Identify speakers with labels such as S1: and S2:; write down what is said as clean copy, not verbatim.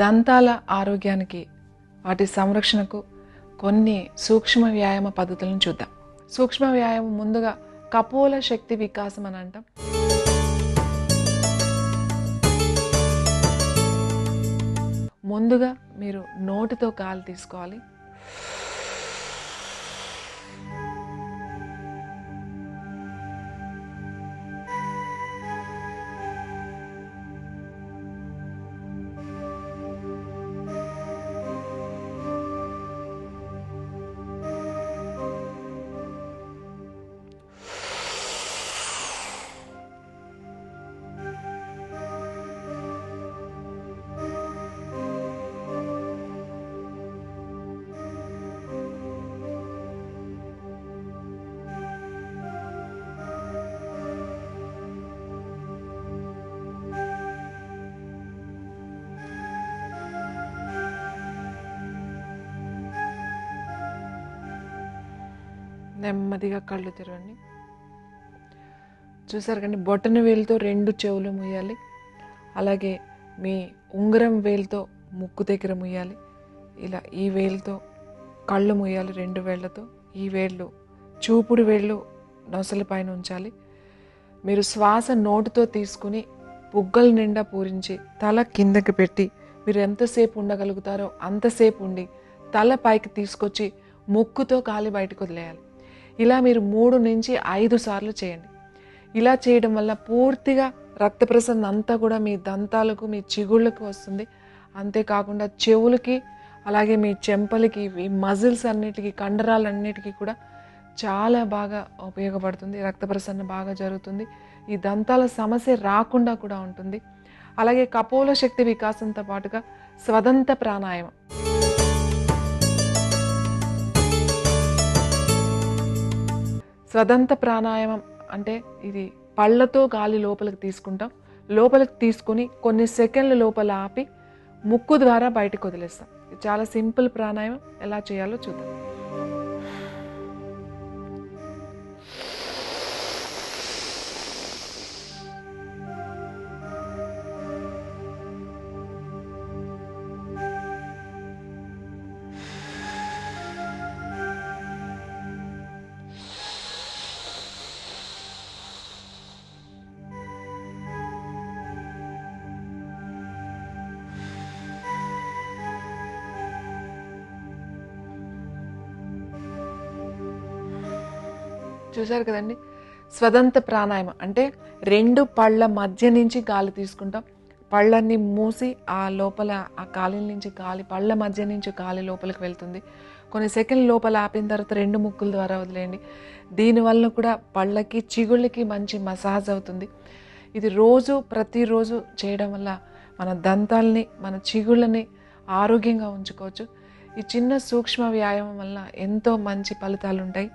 S1: దంతాల ఆరోగ్యానికి వాటి సంరక్షణకు కొన్ని సూక్ష్మ వ్యాయామ పద్ధతులను చూద్దాం. సూక్ష్మ వ్యాయామం ముందుగా కపోల శక్తి వికాసం అని అంటాం. ముందుగా మీరు నోటితో గాలి తీసుకోవాలి. నెమ్మదిగా కళ్ళు తెరవండి. చూసారు కండి, బొటన వేలుతో 2 చెవులు ముయ్యాలి. అలాగే మీ ఉంగరం వేలుతో ముక్కు దగ్గర ముయ్యాలి. ఇలా ఈ వేలుతో కళ్ళు ముయ్యాలి 2 వేళ్లతో. ఈ వేళ్ళు చూపుడు వేళ్ళు నొసల పైన ఉంచాలి. మీరు శ్వాస నోటితో తీసుకుని బుగ్గల నిండా పూరించి తల కిందకి పెట్టి మీరు ఎంతసేపు ఉండగలుగుతారో అంతసేపు ఉండి తల పైకి తీసుకొచ్చి ముక్కుతో గాలి బయటకు వదిలేయాలి. ఇలా మీరు 3 నుంచి 5 సార్లు చేయండి. ఇలా చేయడం వల్ల పూర్తిగా రక్త ప్రసరణ అంతా కూడా మీ దంతాలకు, మీ చిగుళ్ళకు వస్తుంది. అంతేకాకుండా చెవులకి, అలాగే మీ చెంపలకి, ఈ మజిల్స్ అన్నిటికీ, కండరాలన్నిటికీ కూడా చాలా బాగా ఉపయోగపడుతుంది. రక్త ప్రసరణ బాగా జరుగుతుంది. ఈ దంతాల సమస్య రాకుండా కూడా ఉంటుంది. అలాగే కపోల శక్తి వికాసంతో పాటుగా స్వదంత ప్రాణాయామం. స్వదంత ప్రాణాయామం అంటే ఇది పళ్ళతో గాలి లోపలికి తీసుకుంటాం. లోపలికి తీసుకుని కొన్ని సెకండ్ల లోపల ఆపి ముక్కు ద్వారా బయటకు వదిలేస్తాం. ఇది చాలా సింపుల్ ప్రాణాయామం. ఎలా చేయాలో చూద్దాం. చూసారు కదండి, స్వదంత ప్రాణాయామం అంటే 2 పళ్ళ మధ్య నుంచి గాలి తీసుకుంటాం. పళ్ళన్ని మూసి ఆ లోపల ఆ గాలి నుంచి గాలి, పళ్ళ మధ్య నుంచి గాలి లోపలికి వెళ్తుంది. కొన్ని సెకండ్ల లోపల ఆపిన తర్వాత 2 ముక్కుల ద్వారా వదిలేయండి. దీనివల్ల కూడా పళ్ళకి, చిగుళ్ళకి మంచి మసాజ్ అవుతుంది. ఇది ప్రతిరోజు చేయడం వల్ల మన దంతాలని, మన చిగుళ్ళని ఆరోగ్యంగా ఉంచుకోవచ్చు. ఈ చిన్న సూక్ష్మ వ్యాయామం వల్ల ఎంతో మంచి ఫలితాలు ఉంటాయి.